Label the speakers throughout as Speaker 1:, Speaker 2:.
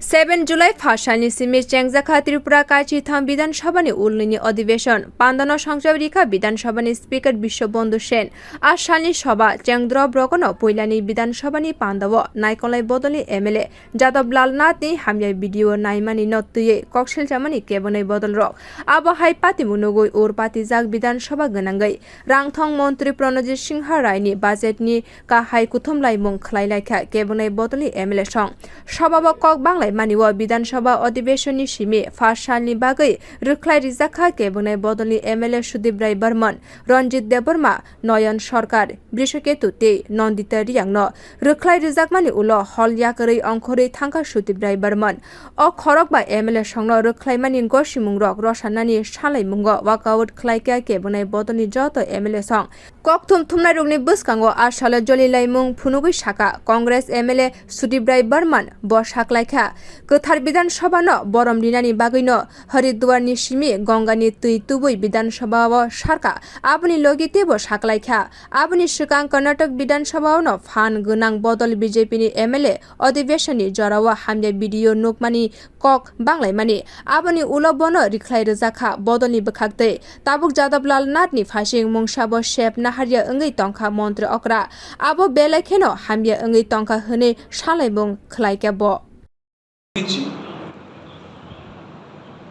Speaker 1: 7 जुलाई फाशानी सिमी चengdrop त्रिपुरा काची tham विधानसभानि ulnwi अधिवेशन पांदानो संसदरिखा विधानसभानि स्पीकर विश्वबंधु सेन आसानी सभा chengdrop रगनो पहिलानि विधानसभानि पांदाव नायकलाई bodoli MLA Jadablal Nath ni hamya video नायमानि नotwi कक्सिलचामानि केबनै bodol rok आबहाय पाति मुनुगै urpatilaijak विधानसभा गनांगै रांथं मंत्री प्रणजित सिंह रायनि बाजेटनि काहाय कुथुमलाइमुं खलाइलाइखा केबनै bodoli MLA सं सभाव कक बांलाय मानिव विधानसभा अधिवेशननि सिमी फार्स्ट सालनि बागै rikhlai rwjak kebeng bodoli MLA Sudip barman Ranjit debbarma Nayan sarkar Brishaketu te Nandita Reang no rikhlai rwjak mani ulo hol yakarei angkhorei thangka Sudip barman o khorok ba MLA songno rikhlai mani gosimung rok rosanani salaimung walkout khlaika kebeng bodoli joto MLA song kok thumnai rokni bwskango asale jolilaimung phunugui saka Congress MLA Sudip barman bo saklaikha गोथार विधानसभा न बरम दिनानि बागैनो हरिद्वारनि सिमी गंगानि तुई तुबै विधानसभा सरकार आबनि लगितेबो साकलाइखा आबनि सिगां कर्नाटक विधानसभा न फान गोनां बदल बीजेपीनि MLA अधिवेशननि जराव hamya भिडियो नुकमानि कक बांलायमानि आबनि उलबन rikhlai rwjak बदलनि बखाक्तै ताबुक Jadablal Nathनि फासिं मुंसाबो सेप नाहारिया अंगै तंखा मन्त्र अक्रा आबो बेलाखेनो hamya अंगै तंखा हने सालाइबुं खलाइकाबो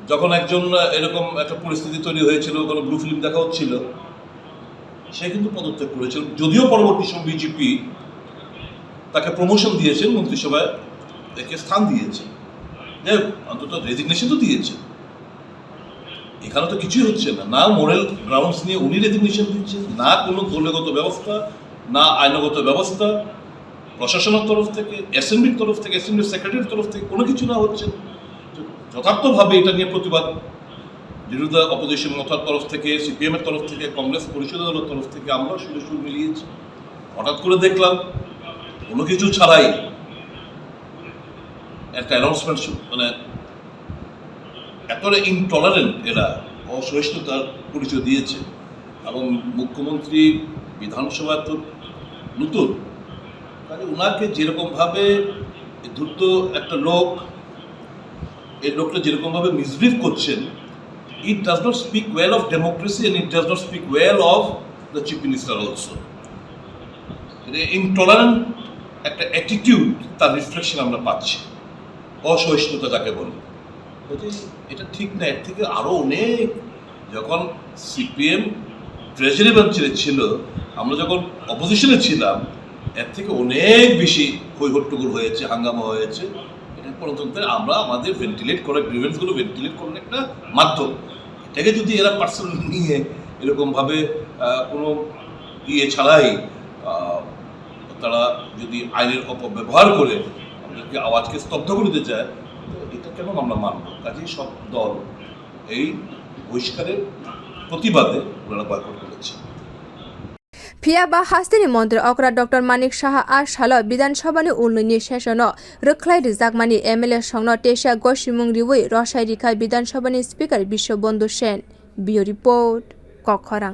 Speaker 2: যখন একজন এরকম একটা পরিস্থিতি তৈরি হয়েছিল কোনো ব্লু ফিল্ম দেখা হচ্ছিল সে কিন্তু পদত্যাগ করেছিল যদিও পরবর্তী সময় বিজেপি তাকে প্রমোশন দিয়েছেন মন্ত্রিসভায় একে স্থান দিয়েছে যে অন্তত রেজিগনেশন তো দিয়েছে এখানে তো কিছুই হচ্ছে না মোরাল গ্রাউন্ডস নিয়ে উনি রেজিগনেশন দিচ্ছেন না কোনো দলগত ব্যবস্থা না আইনগত ব্যবস্থা প্রশাসনের তরফ থেকে অ্যাসেম্বলির তরফ থেকে অ্যাসেম্বলির সেক্রেটারির তরফ থেকে কোনো কিছু না হচ্ছে যথার্থভাবে এটা নিয়ে প্রতিবাদ বিরোধী অপোজিশন মতার তরফ থেকে CPM এর তরফ থেকে কংগ্রেস পরিষদ দলের তরফ থেকে আমরা সুর মিলিয়েছি হঠাৎ করে দেখলাম কোনো কিছু ছাড়াই একটা অ্যানাউন্সমেন্ট মানে এতটা ইনটলারেন্ট এরা অসহিষ্ণুতার পরিচয় দিয়েছে এবং মুখ্যমন্ত্রী বিধানসভা তো নতুন উনাকে যেরকমভাবে দ্রুত একটা লোক এই লোকটা যেরকমভাবে মিসবিহেভ করছেন it does not speak well of democracy and it does not speak well of the chief minister also intolerant একটা অ্যাটিটিউড তার রিফ্লেকশন আমরা পাচ্ছি অসহিষ্ণুতা যাকে বলি এটা ঠিক না এর থেকে আরও অনেক যখন CPM ট্রেজারি বেঞ্চে ছিল আমরা যখন অপোজিশনে ছিলাম এর থেকে অনেক বেশি হইহট্টগোল হয়েছে হাঙ্গামা হয়েছে এটা গণতন্ত্রে আমরা আমাদের ভেন্টিলেট করা গ্রিভেন্সগুলো ভেন্টিলেট করার একটা মাধ্যম এটাকে যদি এরা পার্সোনাল নিয়ে এরকমভাবে কোনো ছাড়াই তারা যদি আইনের অপব্যবহার করে আমাদেরকে আওয়াজকে স্তব্ধ করে দিতে চায় এটা কেন আমরা মানব কাজেই সব দল এই বহিষ্কারের প্রতিবাদে ওনারা বয়কট করেছে
Speaker 1: फिया बा haste ni मन्त्री अक्रा डॉक्टर मानिक शाह आज साल विधानसभानि ulnwi session rikhlai rwjak mani MLA songno tesia gosimung riwui रसायरिखा विधानसभानि स्पीकर विश्वबंधु सेन बियो रिपोर्ट कखरां।